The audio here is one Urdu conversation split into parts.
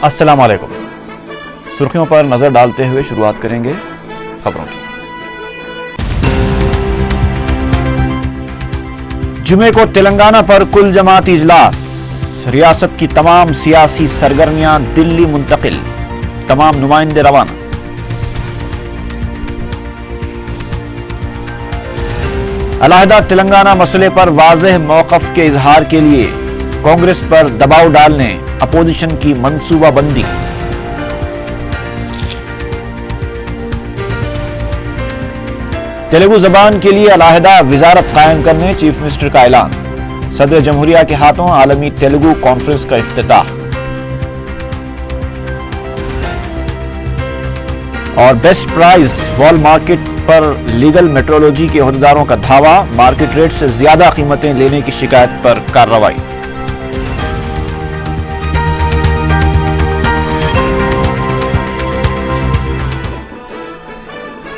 السلام علیکم۔ سرخیوں پر نظر ڈالتے ہوئے شروعات کریں گے خبروں کی۔ جمعے کو تلنگانہ پر کل جماعتی اجلاس، ریاست کی تمام سیاسی سرگرمیاں دلی منتقل، تمام نمائندے روانہ۔ علیحدہ تلنگانہ مسئلے پر واضح موقف کے اظہار کے لیے کانگریس پر دباؤ ڈالنے اپوزیشن کی منصوبہ بندی۔ تیلگو زبان کے لیے علیحدہ وزارت قائم کرنے چیف منسٹر کا اعلان، صدر جمہوریہ کے ہاتھوں عالمی تیلگو کانفرنس کا افتتاح۔ اور بیسٹ پرائز وال مارکیٹ پر لیگل میٹرولوجی کے عہدیداروں کا دھاوا، مارکیٹ ریٹ سے زیادہ قیمتیں لینے کی شکایت پر کارروائی۔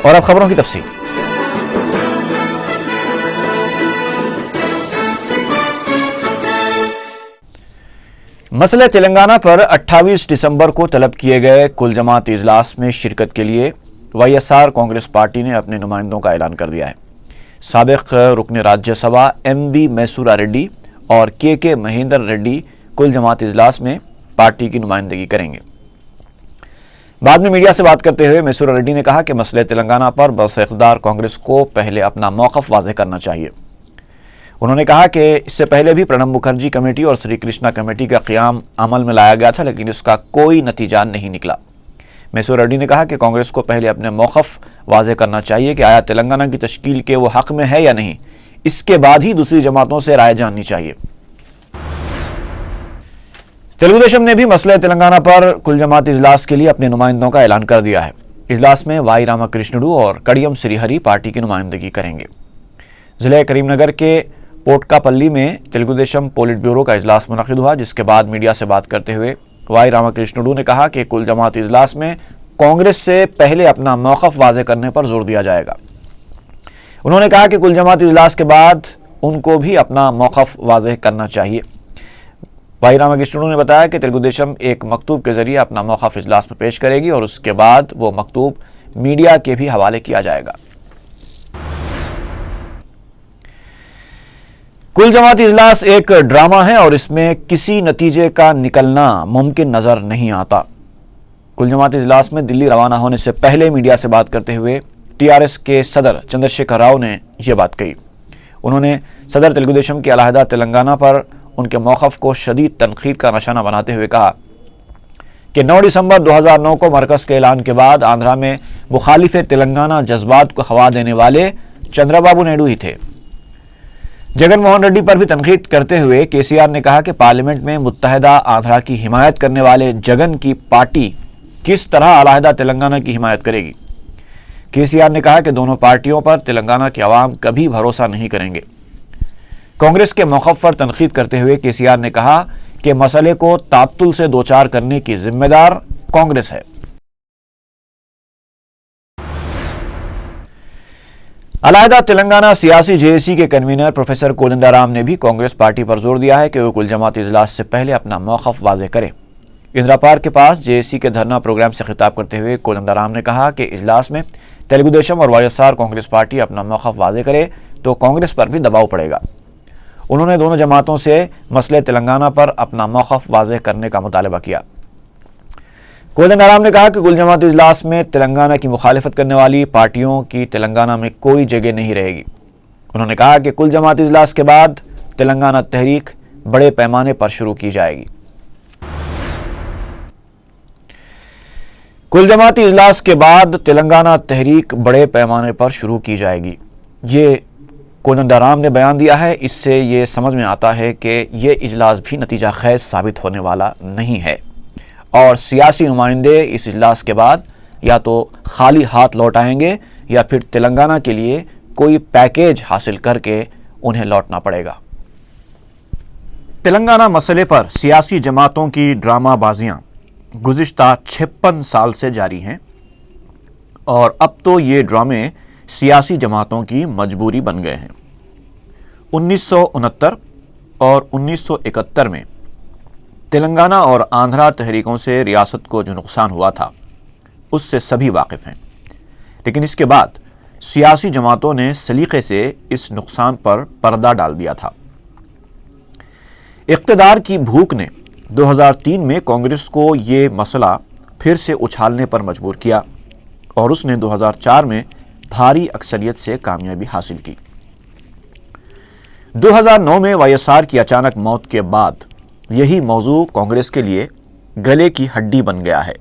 اور اب خبروں کی تفصیل۔ مسئلہ تلنگانہ پر 28 دسمبر کو طلب کیے گئے کل جماعتی اجلاس میں شرکت کے لیے وائی ایس آر کانگریس پارٹی نے اپنے نمائندوں کا اعلان کر دیا ہے۔ سابق رکن راجیہ سبھا ایم وی میسورا ریڈی اور کے مہیندر ریڈی کل جماعتی اجلاس میں پارٹی کی نمائندگی کریں گے۔ بعد میں میڈیا سے بات کرتے ہوئے میسورا ریڈی نے کہا کہ مسئلہ تلنگانہ پر برس اقتدار کانگریس کو پہلے اپنا موقف واضح کرنا چاہیے۔ انہوں نے کہا کہ اس سے پہلے بھی پرنب مکھرجی کمیٹی اور سری کرشنا کمیٹی کا قیام عمل میں لایا گیا تھا، لیکن اس کا کوئی نتیجہ نہیں نکلا۔ میسورا ریڈی نے کہا کہ کانگریس کو پہلے اپنے موقف واضح کرنا چاہیے کہ آیا تلنگانہ کی تشکیل کے وہ حق میں ہے یا نہیں، اس کے بعد ہی دوسری جماعتوں سے رائے جاننی چاہیے۔ تیلگو دیشم نے بھی مسئلہ تلنگانہ پر کل جماعتی اجلاس کے لیے اپنے نمائندوں کا اعلان کر دیا ہے۔ اجلاس میں وائی راما کرشنڈو اور کڑیم سری ہری پارٹی کی نمائندگی کریں گے۔ ضلع کریم نگر کے پوٹکا پلی میں تیلگو دیشم پولٹ بیورو کا اجلاس منعقد ہوا، جس کے بعد میڈیا سے بات کرتے ہوئے وائی راما کرشنڈو نے کہا کہ کل جماعتی اجلاس میں کانگریس سے پہلے اپنا موقف واضح کرنے پر زور دیا جائے گا۔ انہوں نے کہا کہ کل جماعتی اجلاس کے بعد ان کو بھی اپنا موقف واضح کرنا چاہیے۔ وائی راما کرشنڈو نے بتایا کہ تیلگو دیشم ایک مکتوب کے ذریعے اپنا موقف اجلاس میں پیش کرے گی اور اس کے بعد وہ مکتوب میڈیا کے بھی حوالے کیا جائے گا۔ کل جماعتی اجلاس ایک ڈرامہ ہے اور اس میں کسی نتیجے کا نکلنا ممکن نظر نہیں آتا۔ کل جماعتی اجلاس میں دلی روانہ ہونے سے پہلے میڈیا سے بات کرتے ہوئے ٹی آر ایس کے صدر چندر شیکھر راؤ نے یہ بات کہی۔ انہوں نے صدر تیلگو دیشم کے علیحدہ تلنگانہ پر ان کے موقف کو شدید تنقید کا نشانہ بناتے ہوئے کہا کہ 9 دسمبر 2009 کو مرکز کے اعلان کے بعد آندھرا میں مخالف تلنگانہ جذبات کو ہوا دینے والے چندرا بابو نائیڈو ہی تھے۔ جگن موہن ریڈی پر بھی تنقید کرتے ہوئے کے سی آر نے کہا کہ پارلیمنٹ میں متحدہ آندھرا کی حمایت کرنے والے جگن کی پارٹی کس طرح علیحدہ تلنگانہ کی حمایت کرے گی۔ کے سی آر نے کہا کہ دونوں پارٹیوں پر تلنگانہ کے عوام کبھی بھروسہ نہیں کریں گے۔ کانگریس کے موقف پر تنقید کرتے ہوئے کے سی آر نے کہا کہ مسئلے کو تعطل سے دوچار کرنے کی ذمہ دار کانگریس ہے۔ علیحدہ تلنگانہ سیاسی جے اے سی کے کنوینر پروفیسر کودنڈا رام نے بھی کانگریس پارٹی پر زور دیا ہے کہ وہ کل جماعتی اجلاس سے پہلے اپنا موقف واضح کرے۔ اندرا پارک کے پاس جے اے سی کے دھرنا پروگرام سے خطاب کرتے ہوئے کودنڈا رام نے کہا کہ اجلاس میں تیلگو دیشم اور وائی ایس آر کانگریس پارٹی اپنا موقف واضح کرے تو کانگریس پر بھی دباؤ پڑے گا۔ انہوں نے دونوں جماعتوں سے مسئلہ تلنگانہ پر اپنا موقف واضح کرنے کا مطالبہ کیا۔ کودنڈا رام نے کہا کہ کل جماعتی اجلاس میں تلنگانہ کی مخالفت کرنے والی پارٹیوں کی تلنگانہ میں کوئی جگہ نہیں رہے گی۔ انہوں نے کہا کہ کل جماعتی اجلاس کے بعد تلنگانہ تحریک بڑے پیمانے پر شروع کی جائے گی۔ کل جماعتی اجلاس کے بعد تلنگانہ تحریک بڑے پیمانے پر شروع کی جائے گی، یہ کودنڈا رام نے بیان دیا ہے۔ اس سے یہ سمجھ میں آتا ہے کہ یہ اجلاس بھی نتیجہ خیز ثابت ہونے والا نہیں ہے اور سیاسی نمائندے اس اجلاس کے بعد یا تو خالی ہاتھ لوٹ آئیں گے یا پھر تلنگانہ کے لیے کوئی پیکیج حاصل کر کے انہیں لوٹنا پڑے گا۔ تلنگانہ مسئلے پر سیاسی جماعتوں کی ڈرامہ بازیاں گزشتہ 56 سال سے جاری ہیں اور اب تو یہ ڈرامے سیاسی جماعتوں کی مجبوری بن گئے ہیں۔ 1969 اور 1971 میں تلنگانہ اور آندھرا تحریکوں سے ریاست کو جو نقصان ہوا تھا اس سے سبھی واقف ہیں، لیکن اس کے بعد سیاسی جماعتوں نے سلیقے سے اس نقصان پر پردہ ڈال دیا تھا۔ اقتدار کی بھوک نے 2003 میں کانگریس کو یہ مسئلہ پھر سے اچھالنے پر مجبور کیا اور اس نے 2004 میں بھاری اکثریت سے کامیابی حاصل کی۔ 2009 میں وائی ایس آر کی اچانک موت کے بعد یہی موضوع کانگریس کے لیے گلے کی ہڈی بن گیا ہے،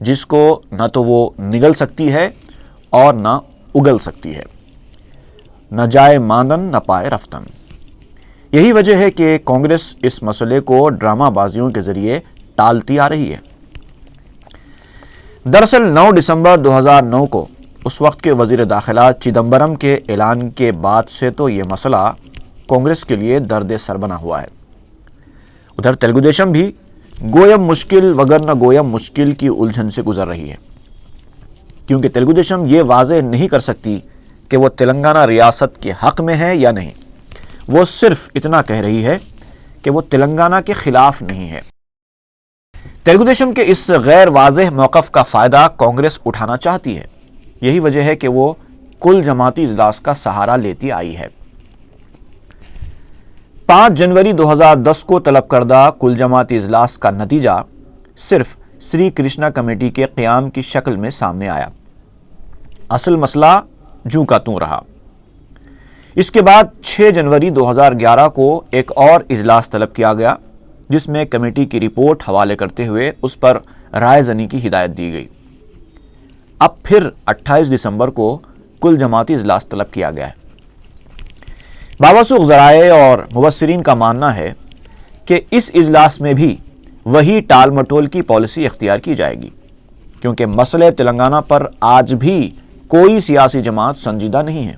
جس کو نہ تو وہ نگل سکتی ہے اور نہ اگل سکتی ہے، نہ جائے ماندن نہ پائے رفتن۔ یہی وجہ ہے کہ کانگریس اس مسئلے کو ڈرامہ بازیوں کے ذریعے ٹالتی آ رہی ہے۔ دراصل 9 دسمبر 2009 کو اس وقت کے وزیر داخلہ چدمبرم کے اعلان کے بعد سے تو یہ مسئلہ کانگریس کے لیے درد سر بنا ہوا ہے۔ ادھر تلگو دیشم بھی گویم مشکل وگرنہ گویم مشکل کی الجھن سے گزر رہی ہے، کیونکہ تلگو دیشم یہ واضح نہیں کر سکتی کہ وہ تلنگانہ ریاست کے حق میں ہے یا نہیں۔ وہ صرف اتنا کہہ رہی ہے کہ وہ تلنگانہ کے خلاف نہیں ہے۔ تلگو دیشم کے اس غیر واضح موقف کا فائدہ کانگریس اٹھانا چاہتی ہے۔ یہی وجہ ہے کہ وہ کل جماعتی اجلاس کا سہارا لیتی آئی ہے۔ 5 جنوری 2010 کو طلب کردہ کل جماعتی اجلاس کا نتیجہ صرف سری کرشنا کمیٹی کے قیام کی شکل میں سامنے آیا۔ اصل مسئلہ جوں کا توں رہا۔ اس کے بعد 6 جنوری 2011 کو ایک اور اجلاس طلب کیا گیا، جس میں کمیٹی کی رپورٹ حوالے کرتے ہوئے اس پر رائے زنی کی ہدایت دی گئی۔ اب پھر 28 دسمبر کو کل جماعتی اجلاس طلب کیا گیا ہے۔ باوسوخ ذرائع اور مبصرین کا ماننا ہے کہ اس اجلاس میں بھی وہی ٹال مٹول کی پالیسی اختیار کی جائے گی، کیونکہ مسئلہ تلنگانہ پر آج بھی کوئی سیاسی جماعت سنجیدہ نہیں ہے۔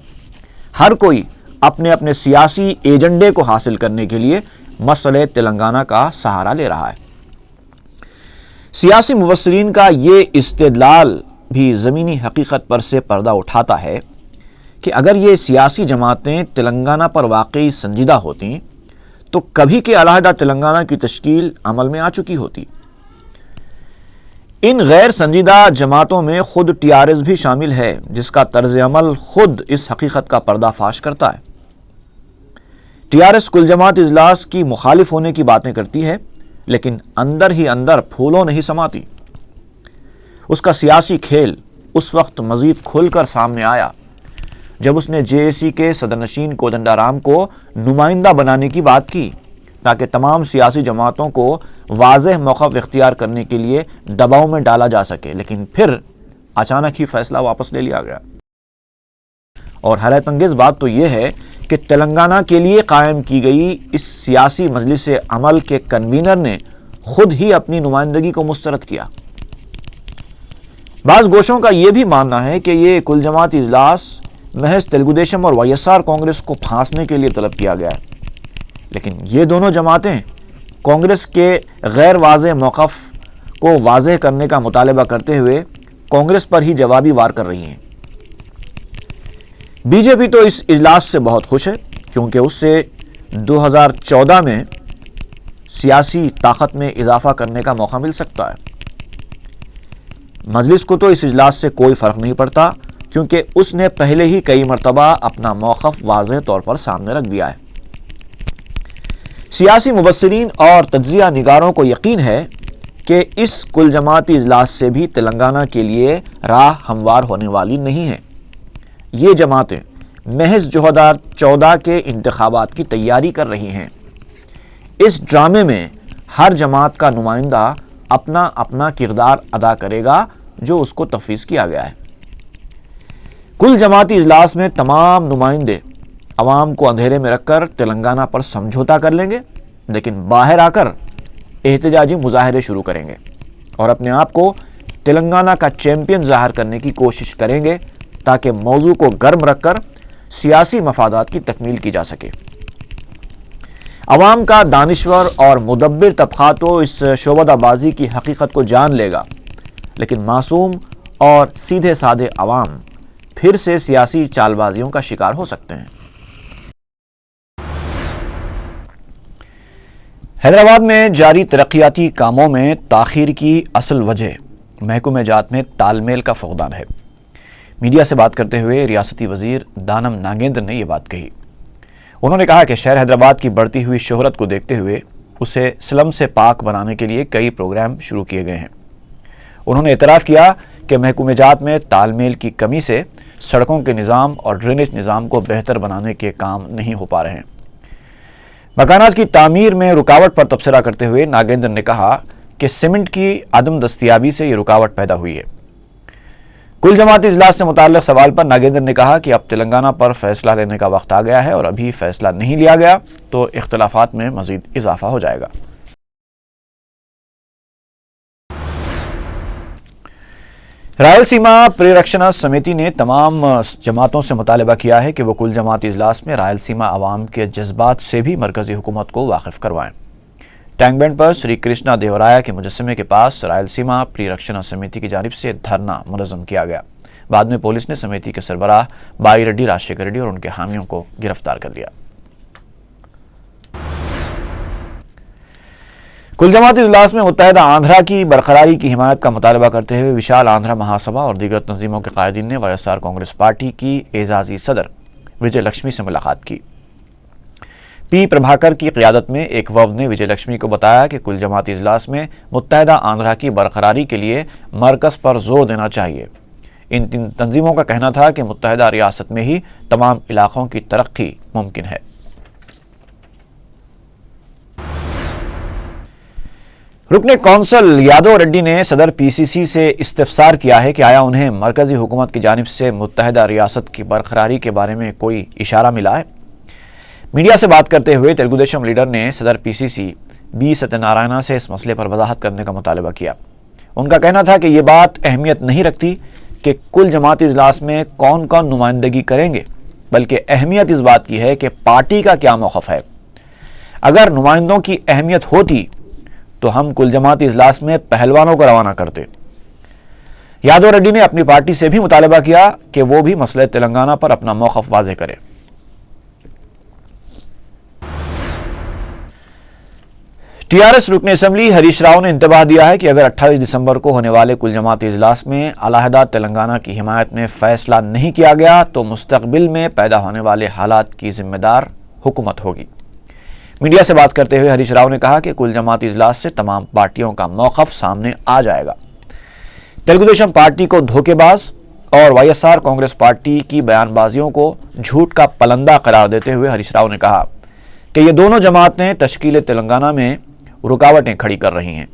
ہر کوئی اپنے اپنے سیاسی ایجنڈے کو حاصل کرنے کے لیے مسئلہ تلنگانہ کا سہارا لے رہا ہے۔ سیاسی مبصرین کا یہ استدلال بھی زمینی حقیقت پر سے پردہ اٹھاتا ہے کہ اگر یہ سیاسی جماعتیں تلنگانہ پر واقعی سنجیدہ ہوتیں تو کبھی کے علیحدہ تلنگانہ کی تشکیل عمل میں آ چکی ہوتی۔ ان غیر سنجیدہ جماعتوں میں خود ٹی آر ایس بھی شامل ہے، جس کا طرز عمل خود اس حقیقت کا پردہ فاش کرتا ہے۔ ٹی آر ایس کل جماعت اجلاس کی مخالف ہونے کی باتیں کرتی ہے، لیکن اندر ہی اندر پھولوں نہیں سماتی۔ اس کا سیاسی کھیل اس وقت مزید کھل کر سامنے آیا جب اس نے جے اے سی کے صدرنشین کودنڈا رام کو نمائندہ بنانے کی بات کی، تاکہ تمام سیاسی جماعتوں کو واضح موقف اختیار کرنے کے لیے دباؤ میں ڈالا جا سکے، لیکن پھر اچانک ہی فیصلہ واپس لے لیا گیا۔ اور حیرت انگیز بات تو یہ ہے کہ تلنگانہ کے لیے قائم کی گئی اس سیاسی مجلس عمل کے کنوینر نے خود ہی اپنی نمائندگی کو مسترد کیا۔ بعض گوشوں کا یہ بھی ماننا ہے کہ یہ کل جماعتی اجلاس محض تلگو دیشم اور وائی ایس آر کانگریس کو پھانسنے کے لیے طلب کیا گیا ہے، لیکن یہ دونوں جماعتیں کانگریس کے غیر واضح موقف کو واضح کرنے کا مطالبہ کرتے ہوئے کانگریس پر ہی جوابی وار کر رہی ہیں۔ بی جے پی تو اس اجلاس سے بہت خوش ہے، کیونکہ اس سے 2014 میں سیاسی طاقت میں اضافہ کرنے کا موقع مل سکتا ہے۔ مجلس کو تو اس اجلاس سے کوئی فرق نہیں پڑتا، کیونکہ اس نے پہلے ہی کئی مرتبہ اپنا موقف واضح طور پر سامنے رکھ دیا ہے۔ سیاسی مبصرین اور تجزیہ نگاروں کو یقین ہے کہ اس کل جماعتی اجلاس سے بھی تلنگانہ کے لیے راہ ہموار ہونے والی نہیں ہے۔ یہ جماعتیں محض 2014 کے انتخابات کی تیاری کر رہی ہیں۔ اس ڈرامے میں ہر جماعت کا نمائندہ اپنا اپنا کردار ادا کرے گا جو اس کو تفویض کیا گیا ہے۔ کل جماعتی اجلاس میں تمام نمائندے عوام کو اندھیرے میں رکھ کر تلنگانہ پر سمجھوتا کر لیں گے، لیکن باہر آ کر احتجاجی مظاہرے شروع کریں گے اور اپنے آپ کو تلنگانہ کا چیمپئن ظاہر کرنے کی کوشش کریں گے، تاکہ موضوع کو گرم رکھ کر سیاسی مفادات کی تکمیل کی جا سکے۔ عوام کا دانشور اور مدبر طبقہ تو اس شعبدہ بازی کی حقیقت کو جان لے گا، لیکن معصوم اور سیدھے سادھے عوام پھر سے سیاسی چال بازیوں کا شکار ہو سکتے ہیں۔ حیدرآباد میں جاری ترقیاتی کاموں میں تاخیر کی اصل وجہ محکمہ جات میں تال میل کا فقدان ہے۔ میڈیا سے بات کرتے ہوئے ریاستی وزیر دانم ناگیندر نے یہ بات کہی۔ انہوں نے کہا کہ شہر حیدرآباد کی بڑھتی ہوئی شہرت کو دیکھتے ہوئے اسے سلم سے پاک بنانے کے لیے کئی پروگرام شروع کیے گئے ہیں۔ انہوں نے اعتراف کیا کہ محکمہ جات میں تال میل کی کمی سے سڑکوں کے نظام اور ڈرینیج نظام کو بہتر بنانے کے کام نہیں ہو پا رہے ہیں۔ مکانات کی تعمیر میں رکاوٹ پر تبصرہ کرتے ہوئے ناگیندر نے کہا کہ سیمنٹ کی عدم دستیابی سے یہ رکاوٹ پیدا ہوئی ہے۔ کل جماعتی اجلاس سے متعلق سوال پر ناگیندر نے کہا کہ اب تلنگانہ پر فیصلہ لینے کا وقت آ گیا ہے اور ابھی فیصلہ نہیں لیا گیا تو اختلافات میں مزید اضافہ ہو جائے گا۔ رائلسیما پریرکشنا سمیتی نے تمام جماعتوں سے مطالبہ کیا ہے کہ وہ کل جماعتی اجلاس میں رائلسیما عوام کے جذبات سے بھی مرکزی حکومت کو واقف کروائیں۔ ٹینک بینڈ پر سری کرشنا دیورایا کے مجسمے کے پاس رائلسیما پریرکشنا سمیتی کی جانب سے دھرنا منظم کیا گیا۔ بعد میں پولیس نے سمیتی کے سربراہ بائی ریڈی راجشیکھر ریڈی اور ان کے حامیوں کو گرفتار کر لیا۔ کل جماعتی اجلاس میں متحدہ آندھرا کی برقراری کی حمایت کا مطالبہ کرتے ہوئے وشال آندھرا مہاسبھا اور دیگر تنظیموں کے قائدین نے وائی ایس آر کانگریس پارٹی کی اعزازی صدر وجے لکشمی سے ملاقات کی۔ پی پربھاکر کی قیادت میں ایک وفد نے وجے لکشمی کو بتایا کہ کل جماعتی اجلاس میں متحدہ آندھرا کی برقراری کے لیے مرکز پر زور دینا چاہیے۔ ان تنظیموں کا کہنا تھا کہ متحدہ ریاست میں ہی تمام علاقوں کی ترقی ممکن ہے۔ رکن کونسل یادو ریڈی نے صدر پی سی سی سے استفسار کیا ہے کہ آیا انہیں مرکزی حکومت کی جانب سے متحدہ ریاست کی برقراری کے بارے میں کوئی اشارہ ملا ہے۔ میڈیا سے بات کرتے ہوئے تلگو دیشم لیڈر نے صدر پی سی سی بی ستیہ نارائنا سے اس مسئلے پر وضاحت کرنے کا مطالبہ کیا۔ ان کا کہنا تھا کہ یہ بات اہمیت نہیں رکھتی کہ کل جماعتی اجلاس میں کون کون نمائندگی کریں گے، بلکہ اہمیت اس بات کی ہے کہ پارٹی کا کیا موقف ہے۔ اگر نمائندوں کی اہمیت ہوتی تو ہم کل جماعتی اجلاس میں پہلوانوں کو روانہ کرتے۔ یادو ریڈی نے اپنی پارٹی سے بھی مطالبہ کیا کہ وہ بھی مسئلہ تلنگانہ پر اپنا موقف واضح کرے۔ ٹی آر ایس رکن اسمبلی ہریش راؤ نے انتباہ دیا ہے کہ اگر 28 دسمبر کو ہونے والے کل جماعتی اجلاس میں علیحدہ تلنگانہ کی حمایت میں فیصلہ نہیں کیا گیا تو مستقبل میں پیدا ہونے والے حالات کی ذمہ دار حکومت ہوگی۔ میڈیا سے بات کرتے ہوئے ہریش راؤ نے کہا کہ کل جماعتی اجلاس سے تمام پارٹیوں کا موقف سامنے آ جائے گا۔ تلگو دیشم پارٹی کو دھوکے باز اور وائی ایس آر کانگریس پارٹی کی بیان بازیوں کو جھوٹ کا پلندہ قرار دیتے ہوئے ہریش راؤ نے کہا کہ یہ دونوں جماعتیں تشکیل تلنگانہ میں رکاوٹیں کھڑی کر رہی ہیں۔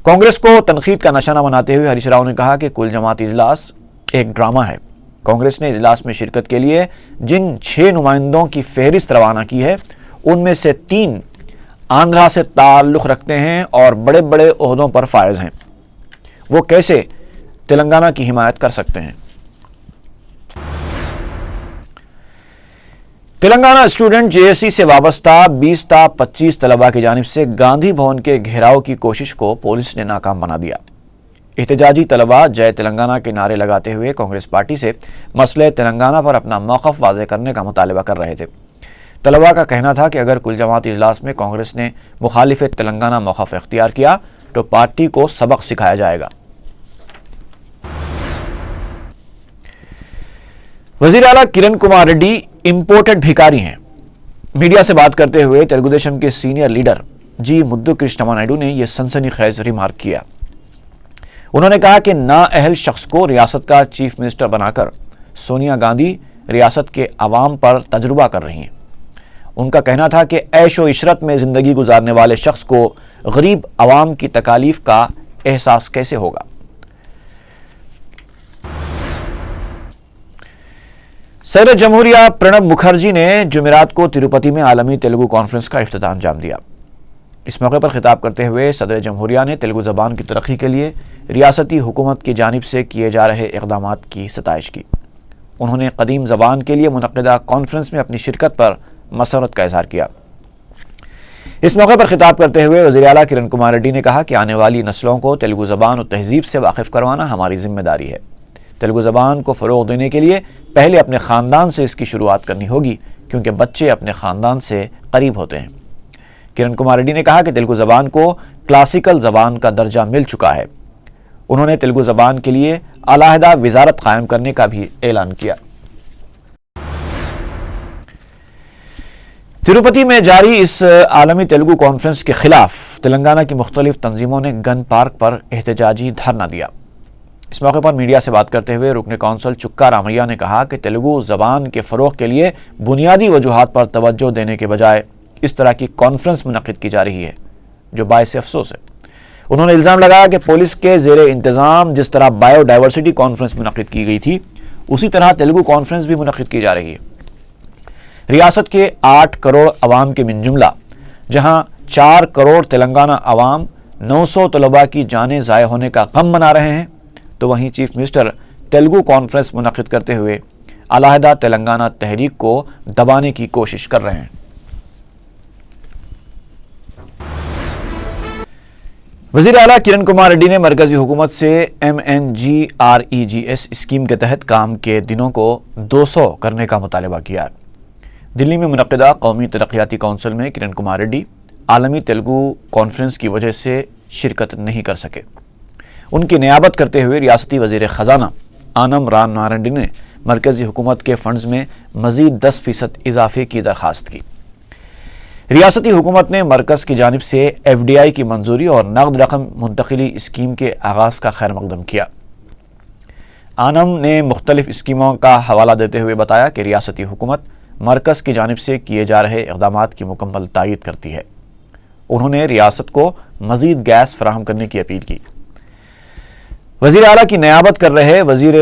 کانگریس کو تنقید کا نشانہ بناتے ہوئے ہریش راؤ نے کہا کہ کل جماعتی اجلاس ایک ڈرامہ ہے۔ کانگریس نے اجلاس میں شرکت کے لیے جن 6 نمائندوں کی فہرست روانہ کی ہے ان میں سے 3 آندھرا سے تعلق رکھتے ہیں اور بڑے بڑے عہدوں پر فائز ہیں۔ وہ کیسے تلنگانہ کی حمایت کر سکتے ہیں؟ Telangana student J S C سے وابستہ 20 تا 25 طلباء کی جانب سے گاندھی بھون کے گھیراؤ کی کوشش کو پولیس نے ناکام بنا دیا۔ احتجاجی طلباء جے تلنگانہ کے نعرے لگاتے ہوئے کانگریس پارٹی سے مسئلہ تلنگانہ پر اپنا موقف واضح کرنے کا مطالبہ کر رہے تھے۔ طلباء کا کہنا تھا کہ اگر کل جماعتی اجلاس میں کانگریس نے مخالف تلنگانہ موقف اختیار کیا تو پارٹی کو سبق سکھایا جائے گا۔ وزیر اعلیٰ کرن کمار ریڈی امپورٹڈ بھکاری ہیں۔ میڈیا سے بات کرتے ہوئے تلگو دیشم کے سینئر لیڈر جی مدو کرشنما نائیڈو نے یہ سنسنی خیز ریمارک کیا۔ انہوں نے کہا کہ نااہل شخص کو ریاست کا چیف منسٹر بنا کر سونیا گاندھی ریاست کے عوام پر تجربہ کر رہی ہیں۔ ان کا کہنا تھا کہ عیش و عشرت میں زندگی گزارنے والے شخص کو غریب عوام کی تکالیف کا احساس کیسے ہوگا۔ صدر جمہوریہ پرنب مکھرجی نے جمعرات کو تروپتی میں عالمی تیلگو کانفرنس کا افتتاح انجام دیا۔ اس موقع پر خطاب کرتے ہوئے صدر جمہوریہ نے تیلگو زبان کی ترقی کے لیے ریاستی حکومت کی جانب سے کیے جا رہے اقدامات کی ستائش کی۔ انہوں نے قدیم زبان کے لیے منعقدہ کانفرنس میں اپنی شرکت پر مسرت کا اظہار کیا۔ اس موقع پر خطاب کرتے ہوئے وزیر اعلیٰ کرن کمار ریڈی نے کہا کہ آنے والی نسلوں کو تیلگو زبان اور تہذیب سے واقف کروانا ہماری ذمہ داری ہے۔ تیلگو زبان کو فروغ دینے کے لیے پہلے اپنے خاندان سے اس کی شروعات کرنی ہوگی، کیونکہ بچے اپنے خاندان سے قریب ہوتے ہیں۔ کرن کمار ریڈی نے کہا کہ تیلگو زبان کو کلاسیکل زبان کا درجہ مل چکا ہے۔ انہوں نے تیلگو زبان کے لیے علیحدہ وزارت قائم کرنے کا بھی اعلان کیا۔ تروپتی میں جاری اس عالمی تیلگو کانفرنس کے خلاف تلنگانہ کی مختلف تنظیموں نے گن پارک پر احتجاجی دھرنا دیا۔ اس موقع پر میڈیا سے بات کرتے ہوئے رکن کونسل چکا رامیہ نے کہا کہ تیلگو زبان کے فروغ کے لیے بنیادی وجوہات پر توجہ دینے کے بجائے اس طرح کی کانفرنس منعقد کی جا رہی ہے، جو باعث افسوس ہے۔ انہوں نے الزام لگایا کہ پولیس کے زیر انتظام جس طرح بایو ڈائیورسٹی کانفرنس منعقد کی گئی تھی، اسی طرح تیلگو کانفرنس بھی منعقد کی جا رہی ہے۔ ریاست کے 8 کروڑ عوام کے من جملہ جہاں 4 کروڑ تلنگانہ عوام 900 طلباء کی جانیں ضائع ہونے کا غم منا رہے ہیں، تو وہیں چیف منسٹر تیلگو کانفرنس منعقد کرتے ہوئے علیحدہ تلنگانہ تحریک کو دبانے کی کوشش کر رہے ہیں۔ وزیر اعلیٰ کرن کمار ریڈی نے مرکزی حکومت سے MNGREGS اسکیم کے تحت کام کے دنوں کو 200 کرنے کا مطالبہ کیا ہے۔ دلی میں منعقدہ قومی ترقیاتی کونسل میں کرن کمار ریڈی عالمی تیلگو کانفرنس کی وجہ سے شرکت نہیں کر سکے۔ ان کی نیابت کرتے ہوئے ریاستی وزیر خزانہ آنم رام نارائن ریڈی نے مرکزی حکومت کے فنڈز میں مزید 10% اضافے کی درخواست کی۔ ریاستی حکومت نے مرکز کی جانب سے FDI کی منظوری اور نقد رقم منتقلی اسکیم کے آغاز کا خیر مقدم کیا۔ آنم نے مختلف اسکیموں کا حوالہ دیتے ہوئے بتایا کہ ریاستی حکومت مرکز کی جانب سے کیے جا رہے اقدامات کی مکمل تائید کرتی ہے۔ انہوں نے ریاست کو مزید گیس فراہم کرنے کی اپیل کی۔ وزیر اعلیٰ کی نیابت کر رہے وزیر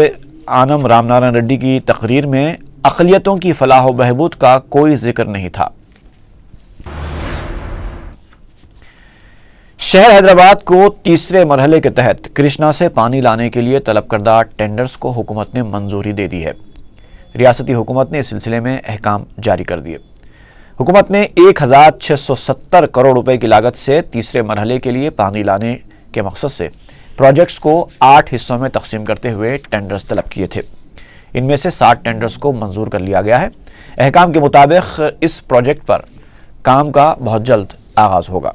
آنم رام نارائن ریڈی کی تقریر میں اقلیتوں کی فلاح و بہبود کا کوئی ذکر نہیں تھا۔ شہر حیدرآباد کو تیسرے مرحلے کے تحت کرشنا سے پانی لانے کے لیے طلب کردہ ٹینڈرز کو حکومت نے منظوری دے دی ہے۔ ریاستی حکومت نے اس سلسلے میں احکام جاری کر دیے۔ حکومت نے 1670 کروڑ روپے کی لاگت سے تیسرے مرحلے کے لیے پانی لانے کے مقصد سے پروجیکٹس کو 8 حصوں میں تقسیم کرتے ہوئے ٹینڈرز طلب کیے تھے۔ ان میں سے 60 ٹینڈرز کو منظور کر لیا گیا ہے۔ احکام کے مطابق اس پروجیکٹ پر کام کا بہت جلد آغاز ہوگا۔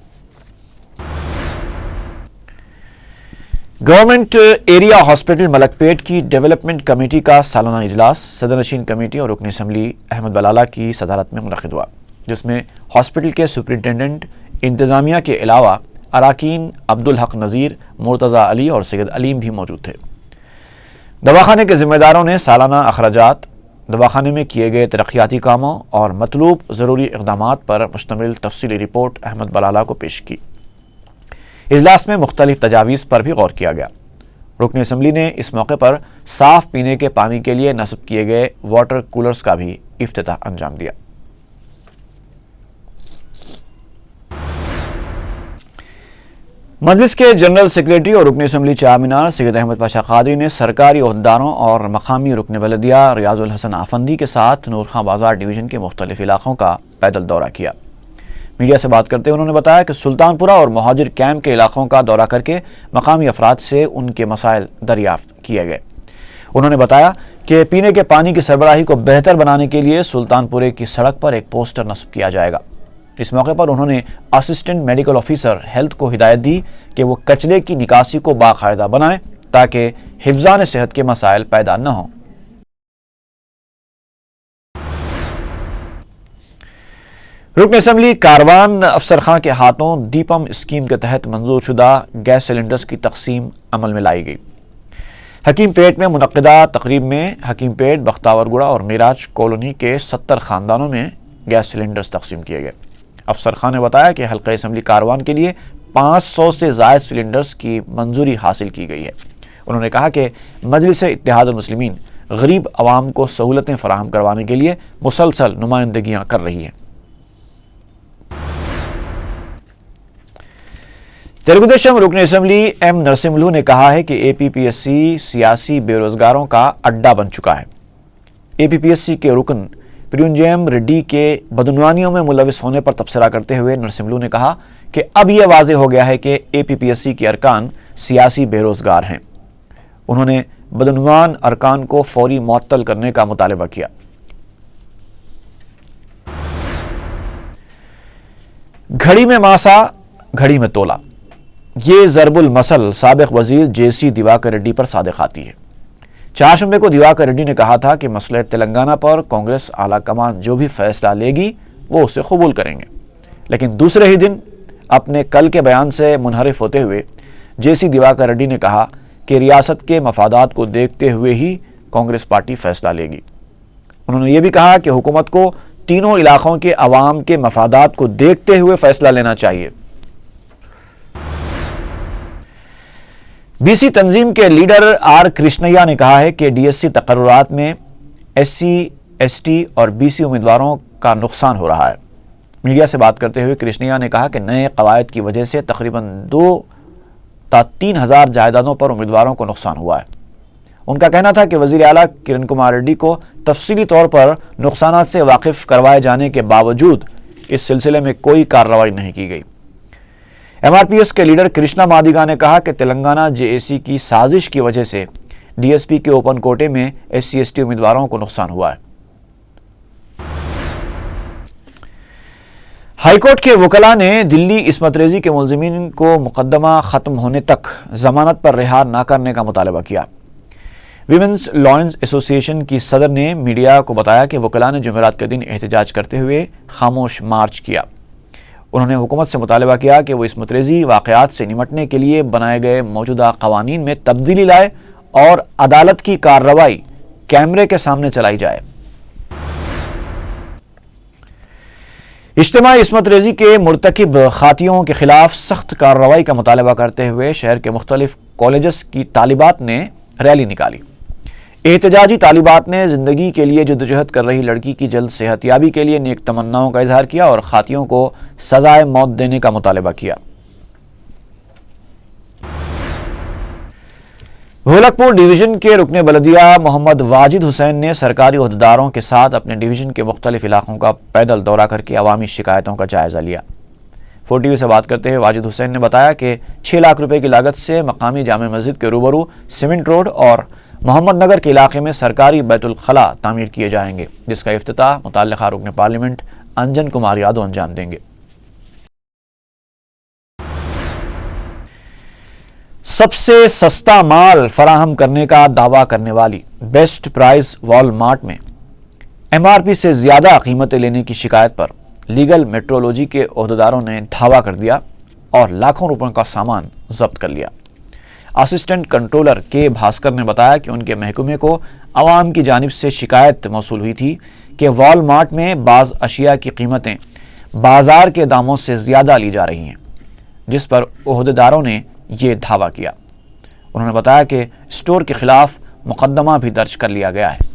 گورنمنٹ ایریا ہاسپٹل ملک پیٹ کی ڈیولپمنٹ کمیٹی کا سالانہ اجلاس صدر نشین کمیٹی اور رکن اسمبلی احمد بلالہ کی صدارت میں منعقد ہوا، جس میں ہاسپٹل کے سپرنٹینڈنٹ انتظامیہ کے علاوہ اراکین عبدالحق نذیر، مرتضیٰ علی اور سید علیم بھی موجود تھے۔ دواخانے کے ذمہ داروں نے سالانہ اخراجات، دواخانے میں کیے گئے ترقیاتی کاموں اور مطلوب ضروری اقدامات پر مشتمل تفصیلی رپورٹ احمد بلالہ کو پیش کی۔ اجلاس میں مختلف تجاویز پر بھی غور کیا گیا۔ رکن اسمبلی نے اس موقع پر صاف پینے کے پانی کے لیے نصب کیے گئے واٹر کولرز کا بھی افتتاح انجام دیا۔ مجلس کے جنرل سیکریٹری اور رکن اسمبلی چارمینار سید احمد پاشا قادری نے سرکاری عہدیداروں اور مقامی رکن بلدیہ ریاض الحسن آفندی کے ساتھ نورخاں بازار ڈویژن کے مختلف علاقوں کا پیدل دورہ کیا۔ میڈیا سے بات کرتے ہوئے انہوں نے بتایا کہ سلطان پورہ اور مہاجر کیمپ کے علاقوں کا دورہ کر کے مقامی افراد سے ان کے مسائل دریافت کیے گئے۔ انہوں نے بتایا کہ پینے کے پانی کی سربراہی کو بہتر بنانے کے لیے سلطان پورے کی سڑک پر ایک پوسٹر نصب کیا جائے گا۔ اس موقع پر انہوں نے اسسٹنٹ میڈیکل آفیسر ہیلتھ کو ہدایت دی کہ وہ کچرے کی نکاسی کو باقاعدہ بنائیں تاکہ حفظان صحت کے مسائل پیدا نہ ہوں۔ رکن اسمبلی کاروان افسر خان کے ہاتھوں دیپم اسکیم کے تحت منظور شدہ گیس سلنڈرز کی تقسیم عمل میں لائی گئی۔ حکیم پیٹ میں منعقدہ تقریب میں حکیم پیٹ، بختاور گڑا اور میراج کالونی کے 70 خاندانوں میں گیس سلنڈرز تقسیم کیے گئے۔ افسر خان نے بتایا کہ حلقہ اسمبلی کاروان کے لیے 500 سے زائد سلنڈرز کی منظوری حاصل کی گئی ہے۔ انہوں نے کہا کہ مجلس اتحاد المسلمین غریب عوام کو سہولتیں فراہم کروانے کے لیے مسلسل نمائندگیاں کر رہی ہے۔ تیلگو دیشم رکن اسمبلی ایم نرسملو نے کہا ہے کہ APPSC سیاسی بے روزگاروں کا اڈا بن چکا ہے۔ APPSC کے رکن پریونجیم ریڈی کے بدعنوانیوں میں ملوث ہونے پر تبصرہ کرتے ہوئے نرسملو نے کہا کہ اب یہ واضح ہو گیا ہے کہ APPSC کے ارکان سیاسی بے روزگار ہیں۔ انہوں نے بدعنوان ارکان کو فوری معطل کرنے کا مطالبہ کیا۔ گھڑی میں ماسا گھڑی میں تولا، یہ ضرب المثل سابق وزیر JC دیواکر ریڈی پر صادق آتی ہے۔ چہارشنبے کو دیواکر ریڈی نے کہا تھا کہ مسئلہ تلنگانہ پر کانگریس اعلیٰ کمان جو بھی فیصلہ لے گی وہ اسے قبول کریں گے، لیکن دوسرے ہی دن اپنے کل کے بیان سے منحرف ہوتے ہوئے JC دیواکر ریڈی نے کہا کہ ریاست کے مفادات کو دیکھتے ہوئے ہی کانگریس پارٹی فیصلہ لے گی۔ انہوں نے یہ بھی کہا کہ حکومت کو تینوں علاقوں کے عوام کے مفادات کو دیکھتے ہوئے فیصلہ لینا چاہیے۔ BC تنظیم کے لیڈر آر کرشنیا نے کہا ہے کہ DSC تقررات میں SC ST اور BC امیدواروں کا نقصان ہو رہا ہے۔ میڈیا سے بات کرتے ہوئے کرشنیا نے کہا کہ نئے قواعد کی وجہ سے تقریباً 2 تا 3 ہزار جائیدادوں پر امیدواروں کو نقصان ہوا ہے۔ ان کا کہنا تھا کہ وزیر اعلیٰ کرن کمار ریڈی کو تفصیلی طور پر نقصانات سے واقف کروائے جانے کے باوجود اس سلسلے میں کوئی کارروائی نہیں کی گئی۔ MRPS کے لیڈر کرشنا مادیگا نے کہا کہ تلنگانہ JAC کی سازش کی وجہ سے DSP کے اوپن کوٹے میں SC ST امیدواروں کو نقصان ہوا ہے۔ ہائی کورٹ کے وکلاء نے دلی عصمت ریزی کے ملزمین کو مقدمہ ختم ہونے تک ضمانت پر رہا نہ کرنے کا مطالبہ کیا۔ ویمنز لائنز ایسوسی ایشن کی صدر نے میڈیا کو بتایا کہ وکلاء نے جمعرات کے دن احتجاج کرتے ہوئے خاموش مارچ کیا۔ انہوں نے حکومت سے مطالبہ کیا کہ وہ عصمت ریزی واقعات سے نمٹنے کے لیے بنائے گئے موجودہ قوانین میں تبدیلی لائے اور عدالت کی کارروائی کیمرے کے سامنے چلائی جائے۔ اجتماعی عصمت ریزی کے مرتکب خاطیوں کے خلاف سخت کارروائی کا مطالبہ کرتے ہوئے شہر کے مختلف کالجز کی طالبات نے ریلی نکالی۔ احتجاجی طالبات نے زندگی کے لیے جدوجہد کر رہی لڑکی کی جلد صحت یابی کے لیے نیک تمناؤں کا اظہار کیا اور خاطیوں کو سزائے موت دینے کا مطالبہ کیا۔ گولک پور ڈویژن کے رکن بلدیہ محمد واجد حسین نے سرکاری عہدیداروں کے ساتھ اپنے ڈویژن کے مختلف علاقوں کا پیدل دورہ کر کے عوامی شکایتوں کا جائزہ لیا۔ 4TV سے بات کرتے ہوئے واجد حسین نے بتایا کہ 6 لاکھ روپے کی لاگت سے مقامی جامع مسجد کے روبرو سیمنٹ روڈ اور محمد نگر کے علاقے میں سرکاری بیت الخلا تعمیر کیے جائیں گے، جس کا افتتاح متعلقہ رکن پارلیمنٹ انجن کمار یادو انجام دیں گے۔ سب سے سستا مال فراہم کرنے کا دعویٰ کرنے والی بیسٹ پرائز والمارٹ میں MRP سے زیادہ قیمتیں لینے کی شکایت پر لیگل میٹرولوجی کے عہدیداروں نے دھاوا کر دیا اور لاکھوں روپے کا سامان ضبط کر لیا۔ اسسٹنٹ کنٹرولر کے بھاسکر نے بتایا کہ ان کے محکمے کو عوام کی جانب سے شکایت موصول ہوئی تھی کہ والمارٹ میں بعض اشیاء کی قیمتیں بازار کے داموں سے زیادہ لی جا رہی ہیں، جس پر عہدیداروں نے یہ دعویٰ کیا۔ انہوں نے بتایا کہ اسٹور کے خلاف مقدمہ بھی درج کر لیا گیا ہے۔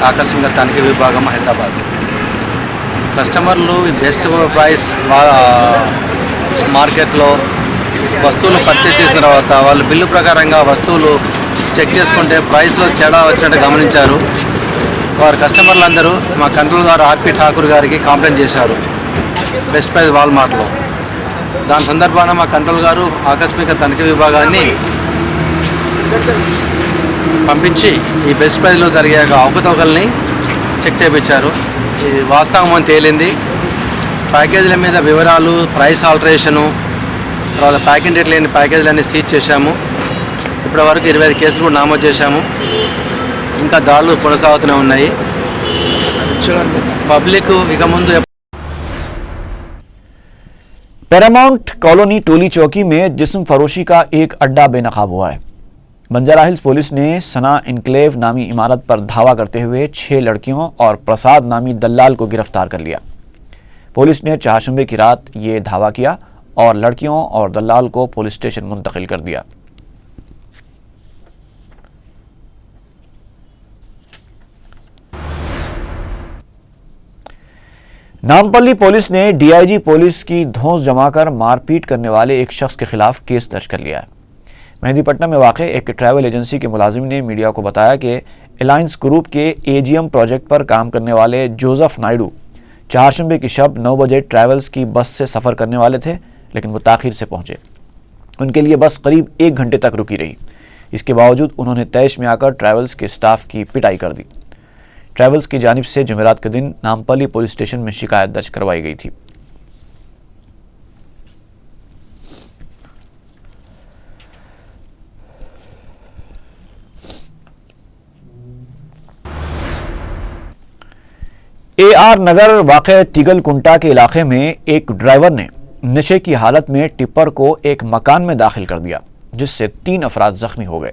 ఆకస్మిక తనిఖీ విభాగం హైదరాబాద్ కస్టమర్లు బెస్ట్ ప్రైస్ మార్కెట్లో వస్తువులు పర్చేజ్ చేసిన తర్వాత వాళ్ళు బిల్లు ప్రకారంగా వస్తువులు చెక్ చేసుకుంటే ప్రైస్లో తేడా వచ్చినట్టు గమనించారు। వారు కస్టమర్లందరూ మా కంట్రోల్ గారు ఆర్పి ఠాకూర్ గారికి కంప్లైంట్ చేశారు బెస్ట్ ప్రైస్ వాల్మార్ట్లో। దాని సందర్భాన మా కంట్రోల్ గారు ఆకస్మిక తనిఖీ విభాగాన్ని పంపించి ఈ బెస్ట్ ప్రైస్లో జరిగే అవకతవకల్ని చెక్ చేయించారు। ఇది వాస్తవం అని తేలింది। ప్యాకేజీల మీద వివరాలు, ప్రైస్ ఆల్టరేషను, తర్వాత ప్యాకింగ్ రేట్ లేని ప్యాకేజీలన్నీ సీజ్ చేశాము। ఇప్పటివరకు 25 కేసులు కూడా నమోదు చేశాము। ఇంకా దాడులు కొనసాగుతూనే ఉన్నాయి। పబ్లిక్ ఇక ముందు پیراماؤنٹ کالونی ٹولی چوکی میں جسم فروشی کا ایک اڈا بے نقاب ہوا ہے۔ بنجارہ ہلز پولیس نے سنا انکلیو نامی عمارت پر دھاوا کرتے ہوئے 6 لڑکیوں اور پرساد نامی دلال کو گرفتار کر لیا۔ پولیس نے چہارشنبے کی رات یہ دھاوا کیا اور لڑکیوں اور دلال کو پولیس اسٹیشن منتقل کر دیا۔ نامپلی پولیس نے DIG پولیس کی دھونس جما کر مار پیٹ کرنے والے ایک شخص کے خلاف کیس درج کر لیا ہے۔ مہندی پٹنم میں واقع ایک ٹریول ایجنسی کے ملازم نے میڈیا کو بتایا کہ الائنس گروپ کے AGM پروجیکٹ پر کام کرنے والے جوزف نائیڈو چہارشنبے کی شب 9 بجے ٹریولز کی بس سے سفر کرنے والے تھے، لیکن وہ تاخیر سے پہنچے۔ ان کے لیے بس قریب 1 گھنٹے تک رکی رہی۔ اس کے باوجود انہوں نے طیش میں آ کر ٹریولز کے اسٹاف کی پٹائی کر دی۔ ٹریولز کی جانب سے جمعرات کے دن نامپلی پولیس اسٹیشن میں شکایت درج کروائی گئی تھی۔ اے آر نگر واقع تیگل کنٹا کے علاقے میں ایک ڈرائیور نے نشے کی حالت میں ٹپر کو ایک مکان میں داخل کر دیا، جس سے 3 افراد زخمی ہو گئے۔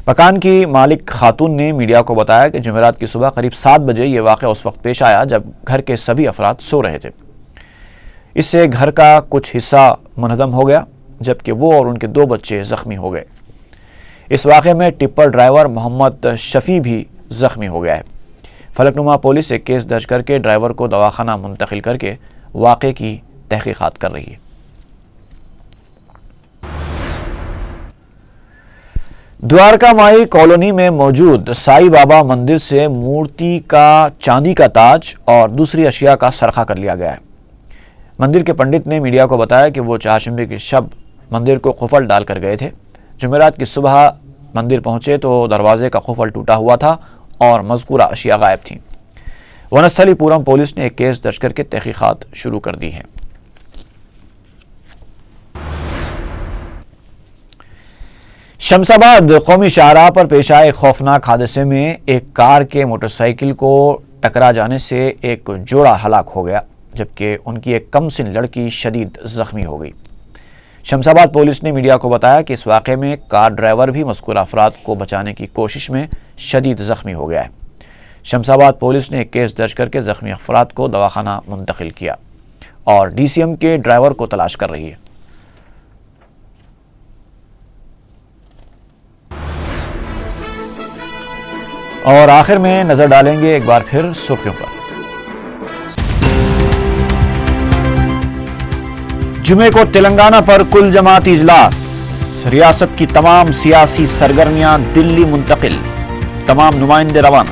مکان کی مالک خاتون نے میڈیا کو بتایا کہ جمعرات کی صبح قریب 7 بجے یہ واقعہ اس وقت پیش آیا جب گھر کے سبھی افراد سو رہے تھے۔ اس سے گھر کا کچھ حصہ منہدم ہو گیا، جبکہ وہ اور ان کے 2 بچے زخمی ہو گئے۔ اس واقعے میں ٹپر ڈرائیور محمد شفیع بھی زخمی ہو گیا ہے۔ فلک نما پولیس ایک کیس درج کر کے ڈرائیور کو دواخانہ منتقل کر کے واقعے کی تحقیقات کر رہی ہے۔ دوارکا مائی کالونی میں موجود سائی بابا مندر سے مورتی کا چاندی کا تاج اور دوسری اشیاء کا سرقہ کر لیا گیا ہے۔ مندر کے پنڈت نے میڈیا کو بتایا کہ وہ چہارشنبے کی شب مندر کو قفل ڈال کر گئے تھے۔ جمعرات کی صبح مندر پہنچے تو دروازے کا قفل ٹوٹا ہوا تھا اور مذکورہ اشیاء غائب تھیں۔ ونستھلی پورم پولیس نے ایک کیس درج کر کے تحقیقات شروع کر دی ہیں۔ شمس آباد قومی شاہراہ پر پیش آئے خوفناک حادثے میں ایک کار کے موٹر سائیکل کو ٹکرا جانے سے ایک جوڑا ہلاک ہو گیا، جبکہ ان کی ایک کم سن لڑکی شدید زخمی ہو گئی۔ شمس آباد پولیس نے میڈیا کو بتایا کہ اس واقعے میں کار ڈرائیور بھی مذکورہ افراد کو بچانے کی کوشش میں شدید زخمی ہو گیا ہے۔ شمس آباد پولیس نے ایک کیس درج کر کے زخمی افراد کو دواخانہ منتقل کیا اور ڈی سی ایم کے ڈرائیور کو تلاش کر رہی ہے۔ اور آخر میں نظر ڈالیں گے ایک بار پھر سرخیوں پر۔ جمعے کو تلنگانہ پر کل جماعتی اجلاس، ریاست کی تمام سیاسی سرگرمیاں دلی منتقل، تمام نمائندے روانہ۔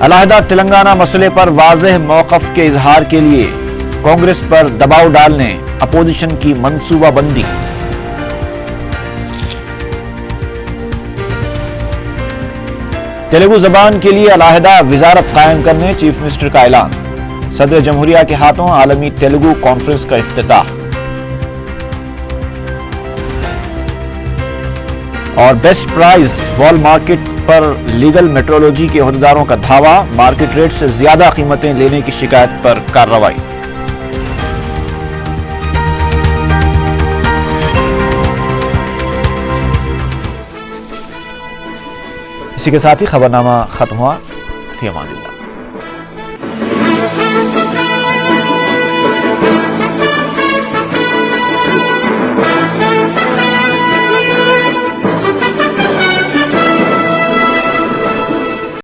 علیحدہ تلنگانہ مسئلے پر واضح موقف کے اظہار کے لیے کانگریس پر دباؤ ڈالنے اپوزیشن کی منصوبہ بندی۔ تیلگو زبان کے لیے علیحدہ وزارت قائم کرنے چیف منسٹر کا اعلان، صدر جمہوریہ کے ہاتھوں عالمی تیلگو کانفرنس کا افتتاح۔ اور بیسٹ پرائز وال مارکیٹ پر لیگل میٹرولوجی کے عہدیداروں کا دھاوا، مارکیٹ ریٹ سے زیادہ قیمتیں لینے کی شکایت پر کارروائی۔ اسی کے ساتھ ہی خبرنامہ ختم ہوا۔ فی امان اللہ۔